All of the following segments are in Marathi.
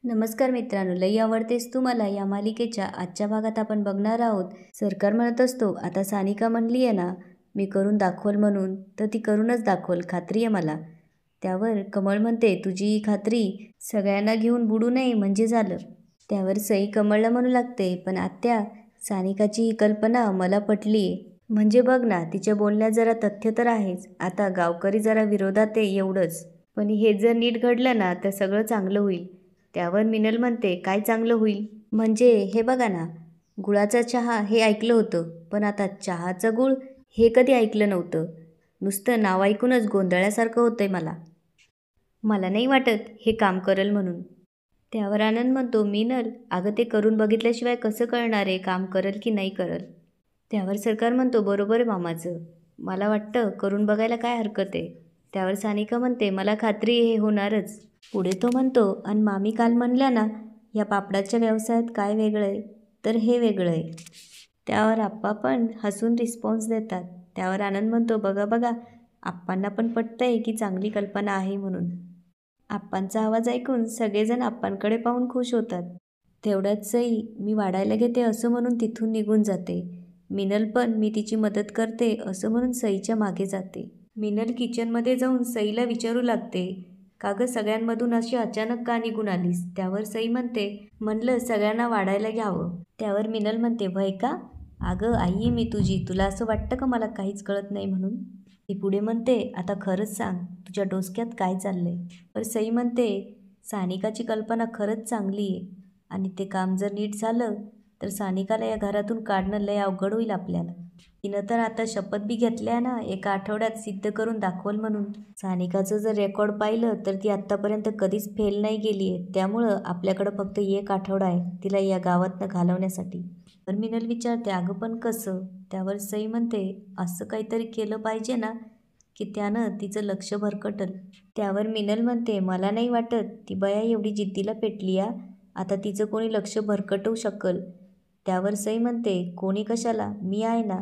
नमस्कार मित्रांनो, लई आवडतेस तू मला या मालिकेच्या आजच्या भागात आपण बघणार आहोत. सरकार म्हणत असतो, आता सानिका म्हणली आहे ना मी करून दाखवल म्हणून, तर ती करूनच दाखवल, खात्री आहे मला. त्यावर कमळ म्हणते, तुझी ही खात्री सगळ्यांना घेऊन बुडू नये म्हणजे झालं. त्यावर सई कमळला म्हणू लागते, पण आत्या, सानिकाची ही कल्पना मला पटली आहे. म्हणजे बघ ना, तिच्या बोलण्यात जरा तथ्य तर आहेच. आता गावकरी जरा विरोधात आहे एवढंच, पण हे जर नीट घडलं ना तर सगळं चांगलं होईल. त्यावर मिनल म्हणते, काय चांगलं होईल म्हणजे? हे बघा ना, गुळाचा चहा हे ऐकलं होतं, पण आता चहाचं गुळ हे कधी ऐकलं नव्हतं. नुसतं नाव ऐकूनच गोंधळल्यासारखं होतंय मला नाही वाटत हे काम करेल म्हणून. त्यावर आनंद म्हणतो, मिनल अगं ते करून बघितल्याशिवाय कसं कळणार आहे काम करेल की नाही करेल. त्यावर सरकार म्हणतो, बरोबर आहे मामाचं, मला वाटतं करून बघायला काय हरकत आहे. त्यावर सानिका म्हणते, मला खात्री हे होणारच. पुढे तो म्हणतो, आणि मामी काल म्हणल्या ना या पापडाच्या व्यवसायात काय वेगळं आहे, तर हे वेगळं आहे. त्यावर आप्पा पण हसून रिस्पॉन्स देतात. त्यावर आनंद म्हणतो, बघा बघा, आप्पांना पण पटतंय की चांगली कल्पना आहे म्हणून. आप्पांचा आवाज ऐकून सगळेजण आप्पांकडे पाहून खुश होतात. तेवढ्यात सई मी वाढायला घेते असं म्हणून तिथून निघून जाते. मिनल पण मी तिची मदत करते असं म्हणून सईच्या मागे जाते. मिनल किचनमध्ये जाऊन सईला विचारू लागते, का गं सगळ्यांमधून अशी अचानक का निघून आलीस. त्यावर सई म्हणते, म्हणलं सगळ्यांना वाढायला घ्यावं. त्यावर मिनल म्हणते, भय का अगं आई मी तुझी, तुला असं वाटतं का मला काहीच कळत नाही म्हणून. ती पुढे म्हणते, आता खरंच सांग तुझ्या डोसक्यात काय चाललंय. तर सई म्हणते, सानिकाची कल्पना खरंच चांगली आहे, आणि ते काम जर नीट झालं तर सानिकाला या घरातून काढणं लय अवघड होईल आपल्याला. तिनं तर आता शपथ बी घेतल्या ना एका आठवड्यात सिद्ध करून दाखवल म्हणून. सानिकाचं जर रेकॉर्ड पाहिलं तर ती आत्तापर्यंत कधीच फेल नाही गेली आहे. त्यामुळं आपल्याकडं फक्त 1 आठवडा आहे तिला या गावातनं घालवण्यासाठी. तर मिनल विचारते, अगं पण कसं. त्यावर सई म्हणते, असं काहीतरी केलं पाहिजे ना की त्यानं तिचं लक्ष भरकटल. त्यावर मिनल म्हणते, मला नाही वाटत ती बया एवढी जिद्दीला पेटली या, आता तिचं कोणी लक्ष भरकटवू शकल. त्यावर सई म्हणते, कोणी कशाला, मी आहे ना,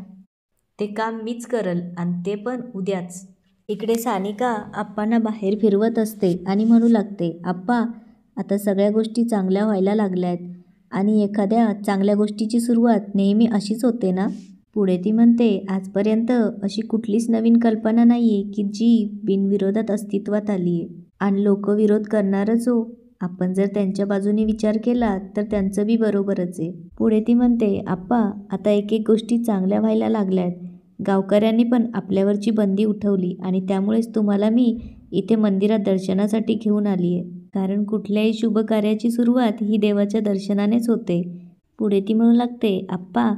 ते काम मीच करल, आणि ते पण उद्याच. इकडे सानिका आप्पांना बाहेर फिरवत असते आणि म्हणू लागते, आप्पा आता सगळ्या गोष्टी चांगल्या व्हायला लागल्यात, आणि एखाद्या चांगल्या गोष्टीची सुरुवात नेहमी अशीच होते ना. पुढे ती म्हणते, आजपर्यंत अशी कुठलीच नवीन कल्पना नाही आहे की जी बिनविरोधात अस्तित्वात आली आहे, आणि लोक विरोध करणारच हो. आपण जर त्यांच्या बाजूने विचार केला तर त्यांचं बी बरोबरच आहे. पुढे ती म्हणते, आप्पा आता एक एक गोष्टी चांगल्या व्हायला लागल्यात. गावकऱ्यांनी पण आपल्यावरची बंदी उठवली, आणि त्यामुळेच तुम्हाला मी इथे मंदिरात दर्शनासाठी घेऊन आली आहे, कारण कुठल्याही शुभ कार्याची सुरुवात ही देवाच्या दर्शनानेच होते. पुढे ती म्हणू लागते, आप्पा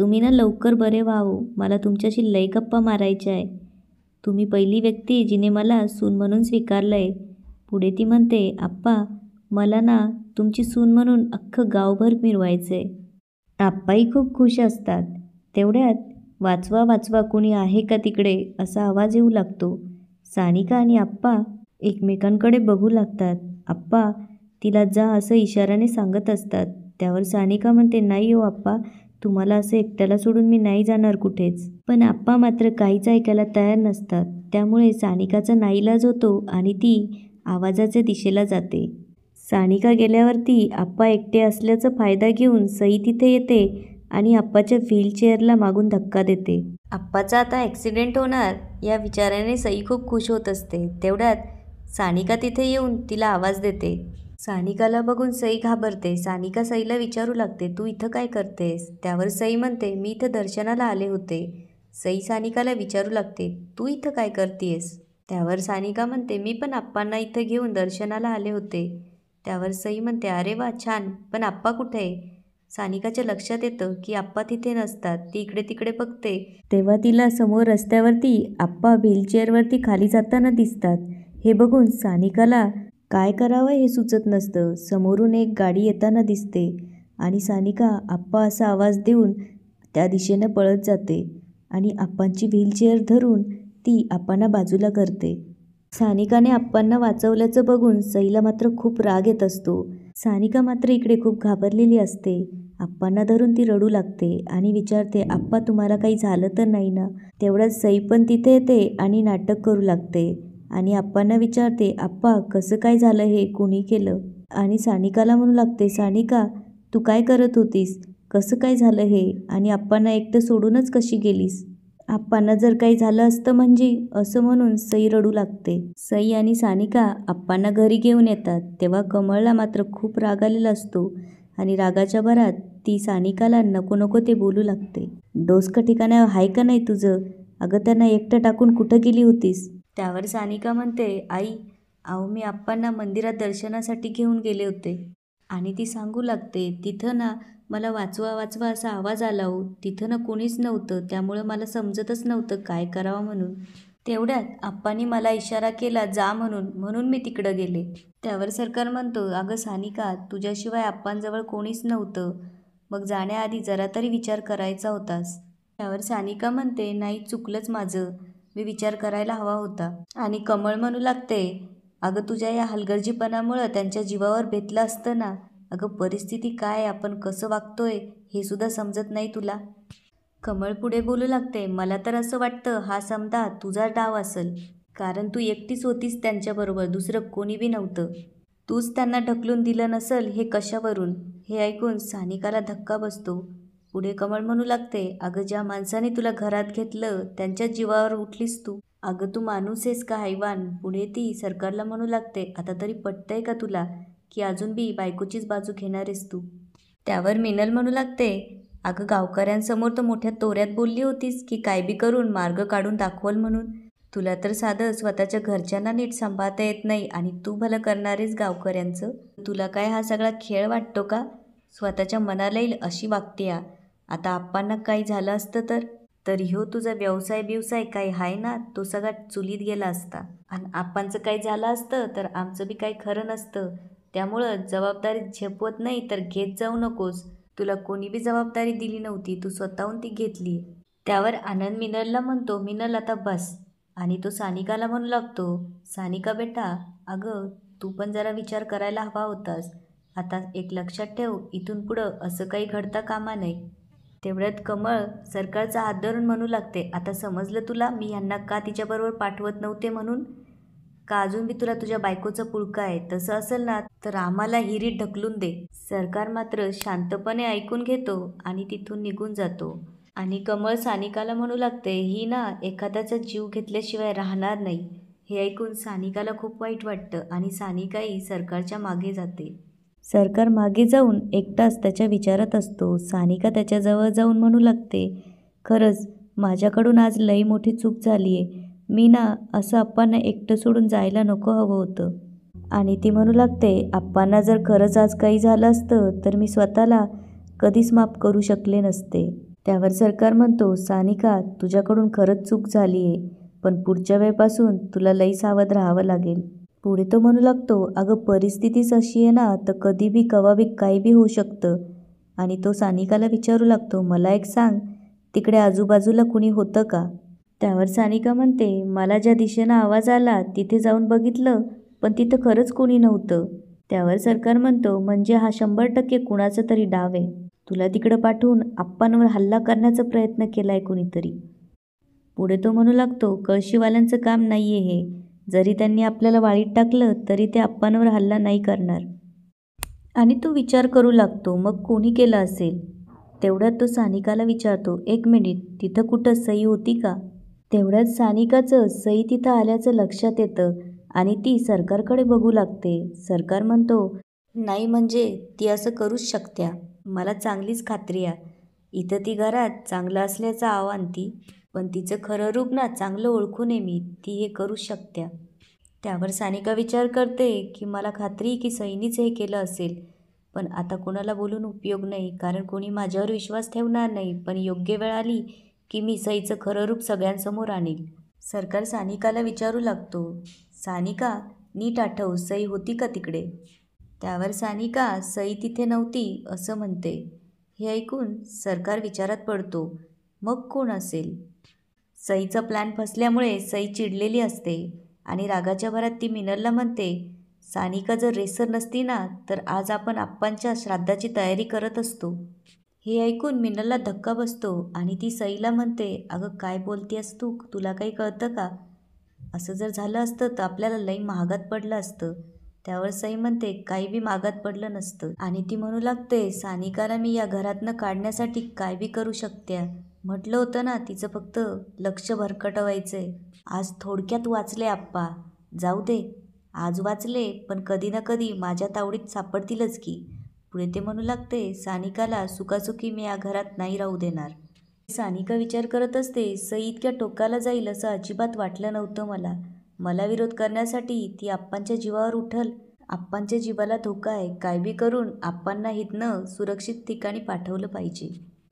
तुम्ही ना लवकर बरे व्हावं, मला तुमच्याशी लई गप्पा मारायच्या आहे. तुम्ही पहिली व्यक्ती जिने मला सून म्हणून स्वीकारलं आहे. पुढे ती म्हणते, आप्पा मला ना तुमची सून म्हणून अख्खं गावभर मिरवायचं आहे. आप्पाही खूप खुश असतात. तेवढ्यात वाचवा वाचवा कोणी आहे का तिकडे असा आवाज येऊ लागतो. सानिका आणि आप्पा एकमेकांकडे बघू लागतात. आप्पा तिला जा असं इशाऱ्याने सांगत असतात. त्यावर सानिका म्हणते, नाही हो आप्पा, तुम्हाला असं एकट्याला सोडून मी नाही जाणार कुठेच. पण आप्पा मात्र काहीच ऐकायला तयार नसतात. त्यामुळे सानिकाचा नाईलाज होतो आणि ती आवाजाच्या दिशेला जाते. सानिका गेल्यावरती आप्पा एकटे असल्याचा फायदा घेऊन सई तिथे येते आणि आप्पाच्या व्हीलचेअरला मागून धक्का देते. आप्पाचा आता ॲक्सिडेंट होणार या विचाराने सई खूप खुश होत असते. तेवढ्यात सानिका तिथे येऊन तिला आवाज देते. सानिकाला बघून सई घाबरते. सानिका सईला विचारू लागते, तू इथं काय करतेस. त्यावर सई म्हणते, मी इथं दर्शनाला आले होते. सई सानिकाला विचारू लागते, तू इथं काय करतेस. त्यावर सानिका म्हणते, मी पण आप्पांना इथं घेऊन दर्शनाला आले होते. त्यावर सई म्हणते, अरे वा छान, पण आप्पा कुठे आहे. सानिकाच्या लक्षात येतं की आप्पा तिथे नसतात. ती इकडे तिकडे बघते तेव्हा तिला समोर रस्त्यावरती आप्पा व्हीलचेअरवरती खाली जाताना दिसतात. हे बघून सानिकाला काय करावं हे सुचत नसतं. समोरून एक गाडी येताना दिसते आणि सानिका आप्पा असा आवाज देऊन त्या दिशेनं पळत जाते आणि आप्पांची व्हीलचेअर धरून ती आप्पांना बाजूला करते. सानिकाने आप्पांना वाचवल्याचं बघून सईला मात्र खूप राग येत असतो. सानिका मात्र इकडे खूप घाबरलेली असते. आप्पांना धरून ती रडू लागते आणि विचारते, आप्पा तुम्हाला काही झालं तर नाही ना. तेवढ्यात सई पण तिथे येते आणि नाटक करू लागते आणि आप्पांना विचारते, आप्पा कसं काय झालं, हे कोणी केलं. आणि सानिकाला म्हणू लागते, सानिका तू काय करत होतीस, कसं काय झालं हे, आणि आप्पांना एकटं सोडूनच कशी गेलीस? आप्पांना जर काही झालं असतं म्हणजे, असं म्हणून सई रडू लागते. सई आणि सानिका आप्पांना घरी घेऊन येतात. तेव्हा कमळला मात्र खूप राग आलेला असतो आणि रागाच्या भरात ती सानिकाला नको नको ते बोलू लागते. डोसकं ठिकाणं आहे का नाही तुझं? अगं त्यांना एकटं टाकून कुठं गेली होतीस? त्यावर सानिका म्हणते, आई अहो मी आप्पांना मंदिरात दर्शनासाठी घेऊन गेले होते. आणि ती सांगू लागते, तिथं ना मला वाचवा वाचवा असा आवाज आला हो. तिथं ना कोणीच नव्हतं, त्यामुळं मला समजतच नव्हतं काय करावं म्हणून. तेवढ्यात आप्पांनी मला इशारा केला जा म्हणून, म्हणून मी तिकडं गेले. त्यावर सरकार म्हणतो, अगं सानिका तुझ्याशिवाय आप्पांजवळ कोणीच नव्हतं, मग जाण्याआधी जरा तरी विचार करायचा होतास. त्यावर सानिका म्हणते, नाही चुकलंच माझं, मी विचार करायला हवा होता. आणि कमळ म्हणू लागते, अगं तुझ्या या हलगर्जीपणामुळं त्यांच्या जीवावर बेतलं असतं ना. अगं परिस्थिती काय, आपण कसं वागतोय हे सुद्धा समजत नाही तुला. कमळ पुढे बोलू लागते, मला तर असं वाटतं हा समजा तुझा डाव असेल, कारण तू एकटीच होतीस त्यांच्याबरोबर, दुसरं कोणी बी नव्हतं. तूच त्यांना ढकलून दिलं नसल हे कशावरून? हे ऐकून सानिकाला धक्का बसतो. पुढे कमळ म्हणू लागते, अगं ज्या माणसाने तुला घरात घेतलं त्यांच्याच जीवावर उठलीस तू. अगं तू माणूस आहेस का हैवान? पुढे ती सरकारला म्हणू लागते, आता तरी पटतंय का तुला की अजून बी बायकोचीच बाजू घेणार आहेस तू? त्यावर मिनल म्हणू लागते, अगं गावकऱ्यांसमोर तर मोठ्या तोऱ्यात बोलली होतीस की काय बी करून मार्ग काढून दाखवल म्हणून. तुला तर साधं स्वतःच्या घरच्यांना नीट सांभाळता येत नाही आणि तू भलं करणारेस गावकऱ्यांचं. तुला काय हा सगळा खेळ वाटतो का? स्वतःच्या मनाला येईल अशी वागतीया. आता आप्पांना काही झालं असतं तर ह्यो तुझा व्यवसाय बिवसाय काही आहे ना, तो सगळा चुलीत गेला असता. आणि आप्पांचं काही झालं असतं तर आमचं बी काही खरं नसतं. त्यामुळं जबाबदारी झेपवत नाही तर घेत जाऊ नकोस. तुला कोणी बी जबाबदारी दिली नव्हती, तू स्वतःहून ती घेतली. त्यावर आनंद मिनलला म्हणतो, मिनल आता बस. आणि तो सानिकाला म्हणू लागतो, सानिका बेटा अगं तू पण जरा विचार करायला हवा होतास. आता एक लक्षात ठेव, इथून पुढं असं काही घडता कामा नये. तेवढ्यात कमळ सरकारचा हात धरून म्हणू लागते, आता समजलं तुला मी ह्यांना का तिच्याबरोबर पाठवत नव्हते म्हणून? का अजून बी तुला तुझ्या बायकोचं पुळका आहे? तसं असेल ना तर आम्हाला हिरीत ढकलून दे. सरकार मात्र शांतपणे ऐकून घेतो आणि तिथून निघून जातो. आणि कमळ सानिकाला म्हणू लागते, ही ना एखाद्याचा जीव घेतल्याशिवाय राहणार नाही. हे ऐकून सानिकाला खूप वाईट वाटतं आणि सानिकाही सरकारच्या मागे जाते. सरकार मागे जाऊन एकटाच त्याच्या विचारात असतो. सानिका त्याच्याजवळ जाऊन म्हणू लागते, खरंच माझ्याकडून आज लई मोठी चूक झाली आहे. मी ना असं आप्पांना एकटं सोडून जायला नको हवं होतं. आणि ती म्हणू लागते, आप्पांना जर खरंच आज काही झालं असतं तर मी स्वतःला कधीच माफ करू शकले नसते. त्यावर सरकार म्हणतो, सानिका तुझ्याकडून खरंच चूक झाली आहे, पण पुढच्या वेळेपासून तुला लई सावध राहावं लागेल. पुढे तो म्हणू लागतो, अगं परिस्थितीच अशी आहे ना तर कधी बी कवा बी काही बी होऊ शकतं. आणि तो सानिकाला विचारू लागतो, मला एक सांग, तिकडे आजूबाजूला कुणी होतं का? त्यावर सानिका म्हणते, मला ज्या दिशेनं आवाज आला तिथे जाऊन बघितलं, पण तिथं खरंच कोणी नव्हतं. त्यावर सरकार म्हणतो, म्हणजे हा 100% कुणाचा तरी डाव आहे. तुला तिकडं पाठवून आप्पांवर हल्ला करण्याचा प्रयत्न केलाय कुणीतरी. पुढे तो म्हणू लागतो, कळशीवाल्यांचं काम नाही आहे हे. जरी त्यांनी आपल्याला वाळीत टाकलं तरी ते आप्पांवर हल्ला नाही करणार. आणि तो विचार करू लागतो, मग कोणी केलं असेल? तेवढ्यात तो सानिकाला विचारतो, एक मिनिट तिथं कुठं सई होती का? तेवढ्यात सानिकाचं सई तिथं आल्याचं लक्षात येतं आणि ती सरकारकडे बघू लागते. सरकार म्हणतो, नाही म्हणजे ती असं करूच शकत्या, मला चांगलीच खात्री आहे. इथं ती घरात चांगलं असल्याचं आव्हान ती, पण तिचं खरं रूप ना चांगलं ओळखून आहे मी, ती हे करूच शकत्या. त्यावर सानिका विचार करते की मला खात्री की सईनीच हे केलं असेल, पण आता कोणाला बोलून उपयोग नाही, कारण कोणी माझ्यावर विश्वास ठेवणार नाही. पण योग्य वेळ आली की मी सईचं खरं रूप सगळ्यांसमोर आणील. सरकार सानिकाला विचारू लागतो, सानिका नीट आठव, सई होती का तिकडे? त्यावर सानिका सई तिथे नव्हती असं म्हणते. हे ऐकून सरकार विचारात पडतो, मग कोण असेल? सईचा प्लॅन फसल्यामुळे सई चिडलेली असते आणि रागाच्या भरात ती मिनलला म्हणते, सानिका जर रेसर नसती ना तर आज आपण आप्पांच्या श्राद्धाची तयारी करत असतो. हे ऐकून मिनलला धक्का बसतो आणि ती सईला म्हणते, अगं काय बोलतेस तू, तुला काही कळतं का? असं जर झालं असतं तर आपल्याला लई महागात पडलं असतं. त्यावर सई म्हणते काही बी मागात पडलं नसतं आणि ती म्हणू लागते सानिकाला मी या घरातनं काढण्यासाठी काय बी करू शकत्या. म्हटलं होतं ना तिचं फक्त लक्ष भरकटवायचंय. आज थोडक्यात वाचले आप्पा. जाऊ दे, आज वाचले पण कधी ना कधी माझ्या तावडीत सापडतीलच की. पुढे ते म्हणू लागते सानिकाला सुखासुखी मी या घरात नाही राहू देणार. सानिका विचार करत असते सई इतक्या टोकाला जाईल असं अजिबात वाटलं नव्हतं मला. मला विरोध करण्यासाठी ती आप्पांच्या जीवावर उठल. आप्पांच्या जीवाला धोका आहे. काय बी करून आप्पांना इथनं सुरक्षित ठिकाणी पाठवलं पाहिजे.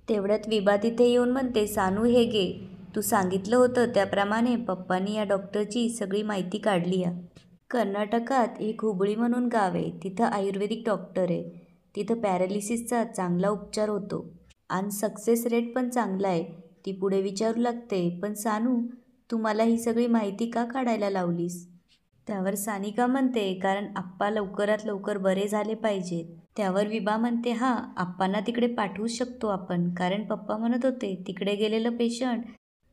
तेवढ्यात विभा तिथे येऊन म्हणते सानू हे घे. तू सांगितलं होतं त्याप्रमाणे पप्पांनी या डॉक्टरची सगळी माहिती काढली आहे. कर्नाटकात एक हुबळी म्हणून गाव आहे. तिथं आयुर्वेदिक डॉक्टर आहे. तिथं पॅरालिसिसचा चांगला उपचार होतो आणि सक्सेस रेट पण चांगला आहे. ती पुढे विचारू लागते पण सानू तू मला ही सगळी माहिती का काढायला लावलीस. त्यावर सानिका म्हणते कारण आप्पा लवकरात लवकर बरे झाले पाहिजेत. त्यावर विभा म्हणते हां आप्पांना तिकडे पाठवूच शकतो आपण कारण पप्पा म्हणत होते तिकडे गेलेलं पेशंट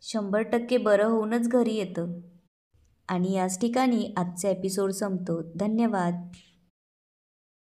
100% बरं होऊनच घरी येतं. आणि याच ठिकाणी आजचा एपिसोड संपतो. धन्यवाद.